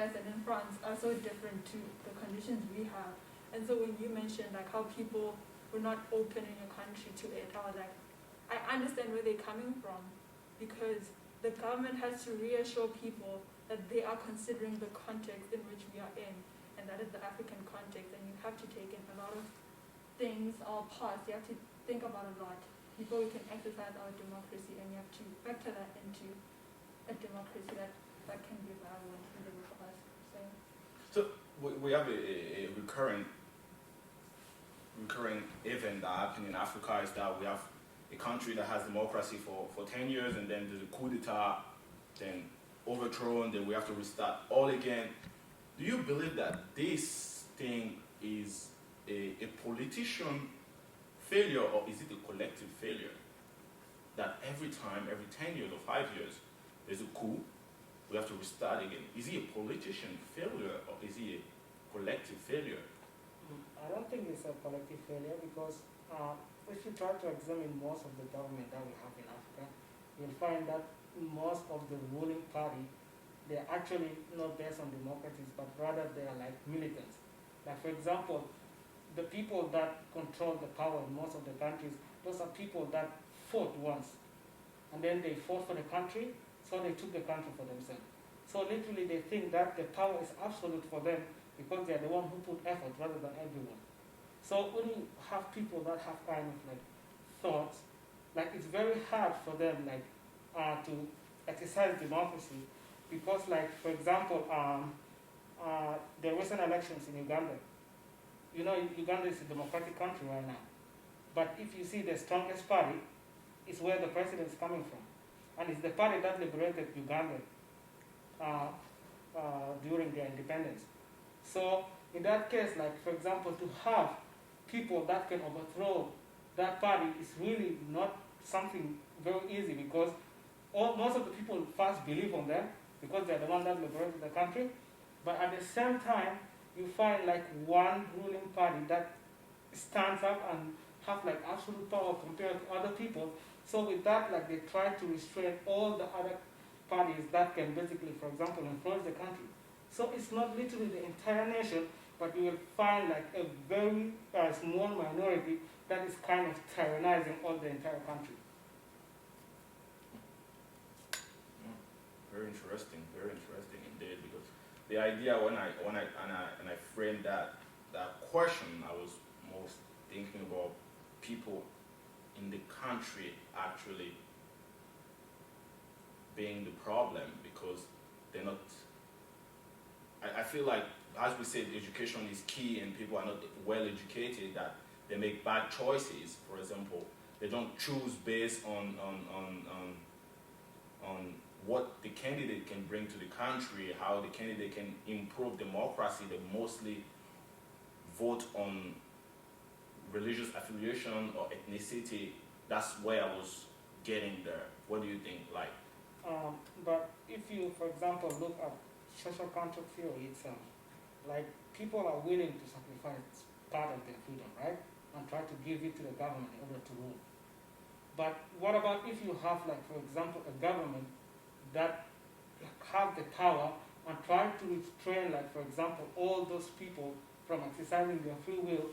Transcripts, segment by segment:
US and in France are so different to the conditions we have. And so when you mentioned like how people were not open in your country to it, I was like, I understand where they're coming from, because the government has to reassure people that they are considering the context in which we are in, and that is the African context, and you have to take in a lot of things, our past, you have to think about a lot before we can exercise our democracy, and you have to factor that into a democracy that can be viable and livable for us. So we have a recurring event that happened in Africa is that we have a country that has democracy for 10 years, and then there's a coup d'etat, then overthrown, then we have to restart all again. Do you believe that this thing is a politician failure, or is it a collective failure? That every time, every 10 years or 5 years, there's a coup, we have to restart again. Is it a politician failure, or is it a collective failure? I don't think it's a collective failure, because if you try to examine most of the government that we have in Africa, you'll find that most of the ruling party, they're actually not based on democracies, but rather they are like militants. Like, for example, the people that control the power in most of the countries, those are people that fought once, and then they fought for the country, so they took the country for themselves. So literally they think that the power is absolute for them, because they are the one who put effort rather than everyone. So when you have people that have kind of like thoughts, like it's very hard for them like to exercise democracy, because like, for example, the recent elections in Uganda, you know, Uganda is a democratic country right now, but if you see the strongest party is where the president is coming from, and it's the party that liberated Uganda during their independence. So in that case, like, for example, to have people that can overthrow that party is really not something very easy, because most of the people first believe on them because they're the one that liberated the country, but at the same time you find like one ruling party that stands up and have like absolute power compared to other people. So with that, like, they try to restrain all the other parties that can basically, for example, influence the country. So it's not literally the entire nation, but you will find like a very small minority that is kind of tyrannizing all the entire country. Very interesting indeed, because the idea when I framed that question, I was most thinking about people in the country actually being the problem, because they're not. I feel like, as we said, education is key, and people are not well educated, that they make bad choices. For example, they don't choose based on what the candidate can bring to the country, how the candidate can improve democracy. They mostly vote on religious affiliation or ethnicity. That's where I was getting there. What do you think? Like, but if you, for example, look at social contract theory itself, like, people are willing to sacrifice part of their freedom, right, and try to give it to the government in order to rule. But what about if you have, like, for example, a government that have the power and try to restrain, like, for example, all those people from exercising their free will,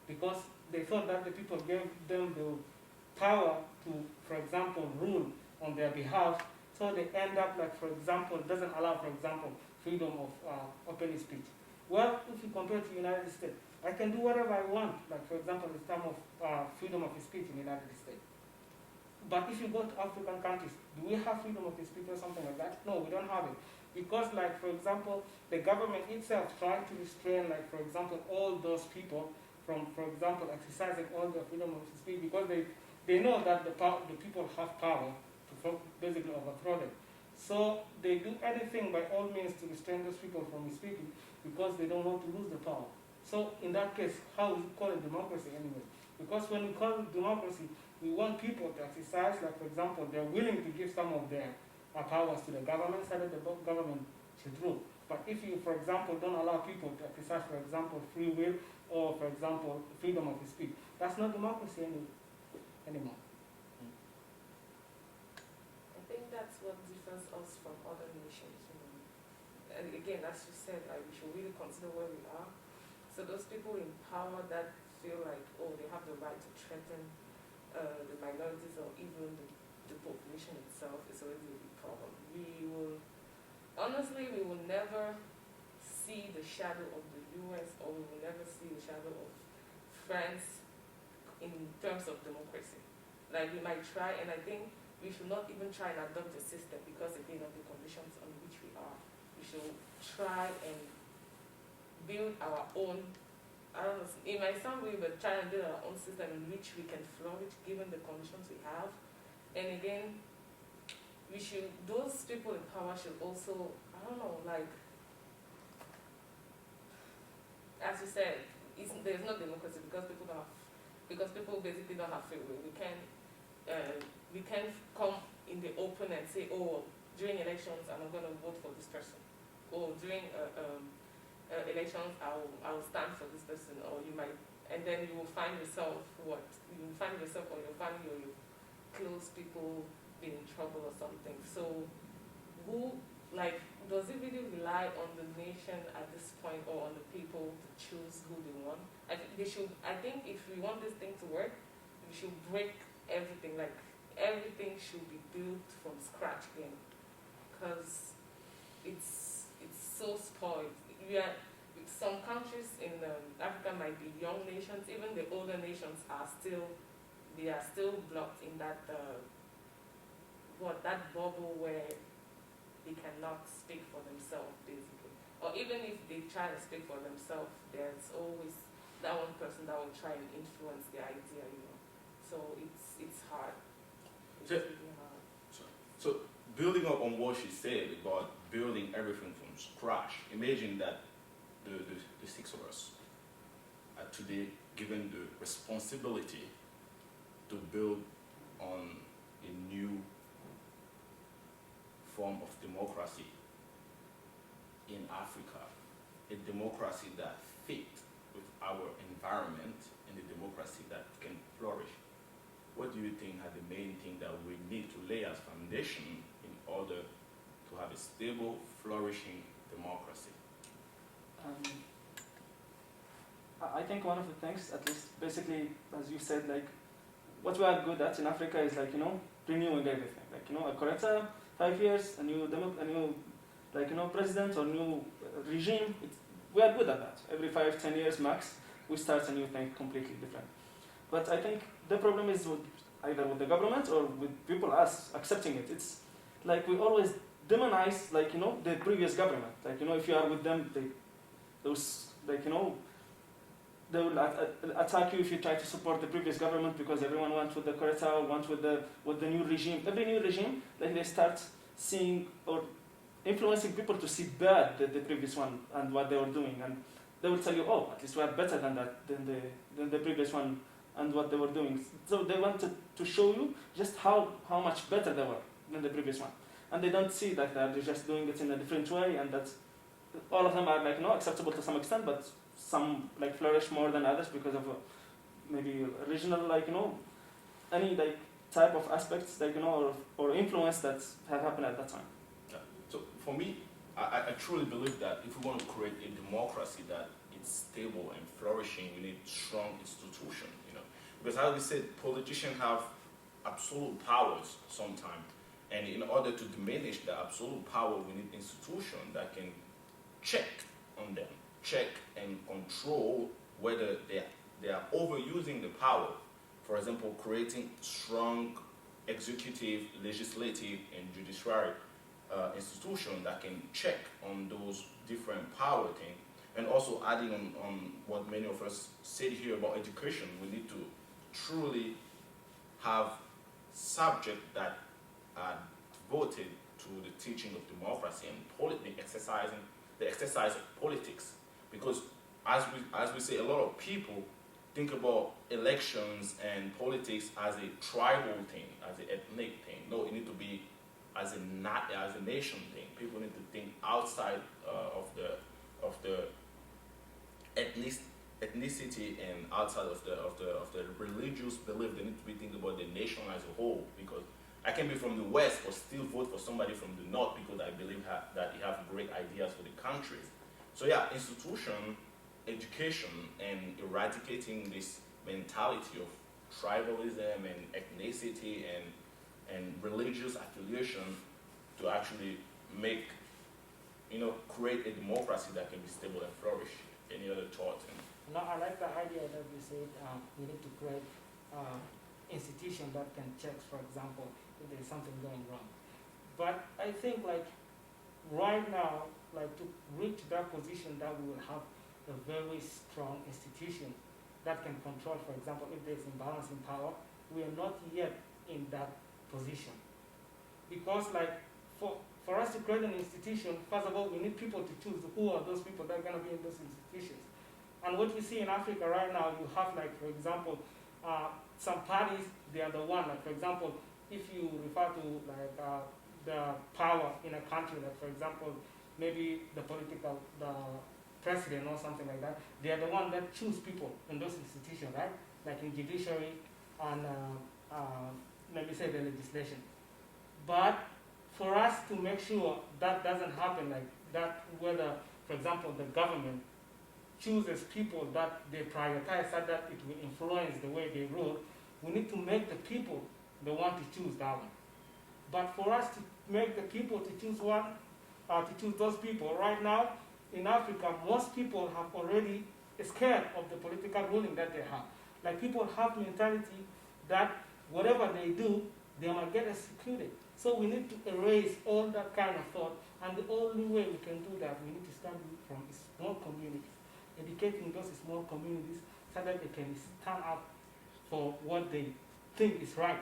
because they thought that the people gave them the power to, for example, rule on their behalf, so they end up, like, for example, doesn't allow, for example, freedom of open speech. Well, if you compare to the United States, I can do whatever I want, like, for example, in terms of freedom of speech in the United States. But if you go to African countries, do we have freedom of speech or something like that? No, we don't have it. Because, like, for example, the government itself trying to restrain, like, for example, all those people from, for example, exercising all their freedom of speech, because they know that the people have power to basically overthrow them. So they do anything by all means to restrain those people from speaking, because they don't want to lose the power. So in that case, how is it called a democracy anyway? Because when we call it democracy, we want people to exercise, like, for example, they're willing to give some of their powers to the government so that the government should rule. But if you, for example, don't allow people to exercise, for example, free will, or, for example, freedom of speech, that's not democracy anymore. I think that's what differs us from other nations. and again, as you said, like, we should really consider where we are. So those people in power that feel like, oh, they have the right to threaten the minorities or even the population itself is already a big problem. Honestly, we will never see the shadow of the US, or we will never see the shadow of France in terms of democracy. Like, we might try, and I think we should not even try and adopt the system because, again, of the conditions on which we are. We should try and build our own, I don't know, it might sound weird, but try and build our own system in which we can flourish given the conditions we have. And again, those people in power should also, I don't know, like, as you said, there's no democracy because people basically don't have free will. We can come in the open and say, oh, during elections I'm going to vote for this person, or during elections I'll stand for this person, or you might, and then you will find yourself or your family or your close people being in trouble or something. So does it really rely on the nation at this point, or on the people to choose who they want? I think if we want this thing to work, we should break everything. Like, everything should be built from scratch again, because it's so spoiled. Some countries in Africa might be young nations. Even the older nations are still blocked in that bubble where they cannot speak for themselves, basically. Or even if they try to speak for themselves, there's always that one person that will try and influence the idea, So it's hard. It's really hard. So building up on what she said about building everything from scratch, imagine that the six of us are today given the responsibility to build on a new form of democracy in Africa, a democracy that fits with our environment and a democracy that can flourish. What do you think are the main things that we need to lay as foundation in order to have a stable, flourishing democracy? I think one of the things, at least basically, as you said, like, what we are good at in Africa is, like, renewing everything. Like, a Coretta, 5 years, a new president or new regime. We are good at that. Every 5-10 years max, we start a new thing completely different. But I think the problem is either with the government or with people accepting it. It's like we always demonize, the previous government. If you are with them, they will attack you if you try to support the previous government, because everyone wants with the Coretta, wants with the new regime. Every new regime, they start seeing or influencing people to see bad the previous one and what they were doing, and they will tell you, oh, at least we are better than the previous one and what they were doing. So they wanted to show you just how much better they were than the previous one, and they don't see that they're just doing it in a different way, and that all of them are acceptable to some extent, but some flourish more than others because of maybe regional any type of aspects or influence that have happened at that time. Yeah. So for me, I truly believe that if we want to create a democracy that is stable and flourishing, we need strong institutions. Because as we said, politicians have absolute powers sometimes, and in order to diminish the absolute power, we need institutions that can check on them, check and control whether they are overusing the power. For example, creating strong executive, legislative, and judiciary institutions that can check on those different power things. And also adding on what many of us said here about education, we need to truly have subjects that are devoted to the teaching of democracy and the exercise of politics. Because as we say, a lot of people think about elections and politics as a tribal thing, as an ethnic thing. No, it needs to be as a nation thing. People need to think outside of the ethnicity and outside of the religious belief. They need to be thinking about the nation as a whole, because I can be from the West but still vote for somebody from the North because I believe that he have great ideas for the countries. So yeah, institution, education, and eradicating this mentality of tribalism and ethnicity and religious affiliation to actually make, create a democracy that can be stable and flourish. Any other thoughts? No, I like the idea that you said we need to create institution that can check, for example, if there's something going wrong. But I think like right now, like to reach that position that we will have a very strong institution that can control, for example, if there's imbalance in power, we are not yet in that position. Because like for us to create an institution, first of all, we need people to choose who are those people that are going to be in those institutions. And what we see in Africa right now, you have like, for example, some parties, they are the one, like for example, if you refer to like the power in a country, like for example, maybe the president or something like that, they are the one that choose people in those institutions, right? Like in judiciary and maybe say the legislation. But for us to make sure that doesn't happen, like that, whether, for example, the government chooses people that they prioritize so that it will influence the way they rule, we need to make the people the one to choose that one. But for us to make the people to choose those people, right now in Africa, most people have already scared of the political ruling that they have. Like people have mentality that whatever they do, they might get executed. So we need to erase all that kind of thought, and the only way we can do that, we need to start from small communities, educating those small communities so that they can stand up for what they think is right.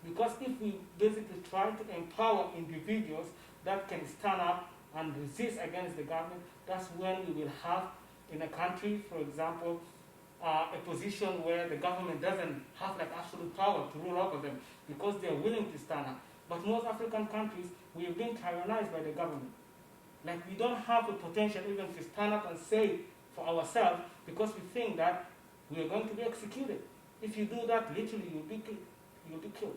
Because if we basically try to empower individuals that can stand up and resist against the government, that's when we will have in a country, for example, a position where the government doesn't have like absolute power to rule over them because they're willing to stand up. But most African countries, we have been tyrannized by the government. Like we don't have the potential even to stand up and say for ourselves because we think that we are going to be executed. If you do that, literally you'll be killed.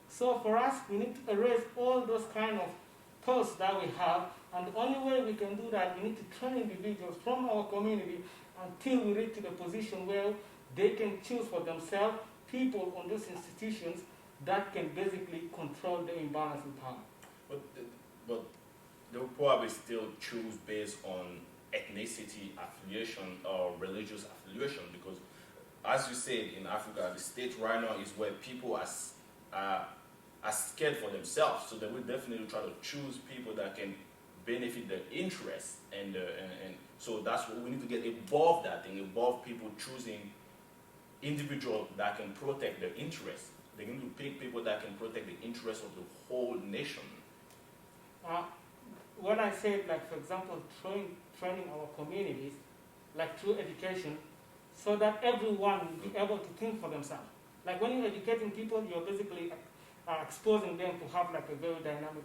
So for us, we need to erase all those kind of thoughts that we have, and the only way we can do that, we need to train individuals from our community until we reach to the position where they can choose for themselves people on those institutions that can basically control the imbalance in power. But they'll probably still choose based on ethnicity affiliation or religious affiliation, because as you said, in Africa, the state right now is where people are scared for themselves, so they will definitely try to choose people that can benefit their interests, and so that's what we need to get above that thing, above people choosing individuals that can protect their interests. They need to pick people that can protect the interests of the whole nation. When I said, like, for example, training our communities, like through education, so that everyone will be able to think for themselves. Like when you're educating people, you're basically exposing them to have like a very dynamic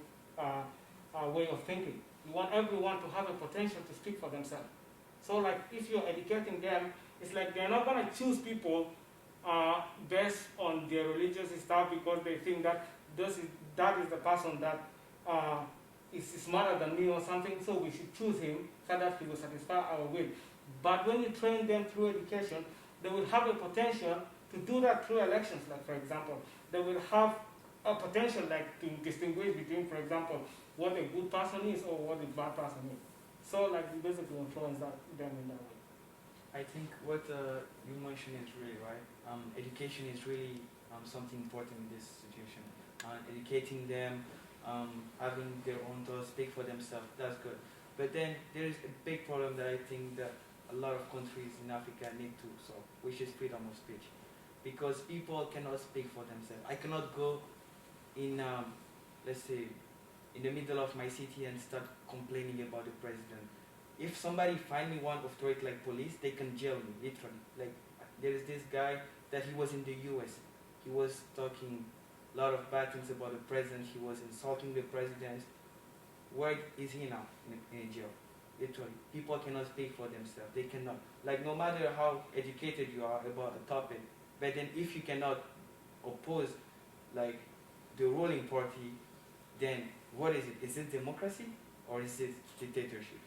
way of thinking. You want everyone to have a potential to speak for themselves. So like if you're educating them, it's like they're not going to choose people based on their religious stuff because they think that that is the person that is smarter than me or something, so we should choose him so that he will satisfy our will. But when you train them through education, they will have a potential to do that through elections. Like for example, they will have a potential like to distinguish between, for example, what a good person is or what a bad person is. So like we basically influence them in that way. I think what you mentioned is really right. Education is really something important in this situation. Educating them, having their own thoughts, speak for themselves, that's good. But then there is a big problem that I think that a lot of countries in Africa need to solve, which is freedom of speech. Because people cannot speak for themselves. I cannot go in, let's say, in the middle of my city and start complaining about the president. If somebody find me one authority like police, they can jail me, literally. Like, there is this guy that he was in the US. He was talking a lot of bad things about the president. He was insulting the president. Where is he now? In jail. Literally. People cannot speak for themselves. They cannot. Like, no matter how educated you are about a topic, but then if you cannot oppose, like, the ruling party, then what is it? Is it democracy or is it dictatorship?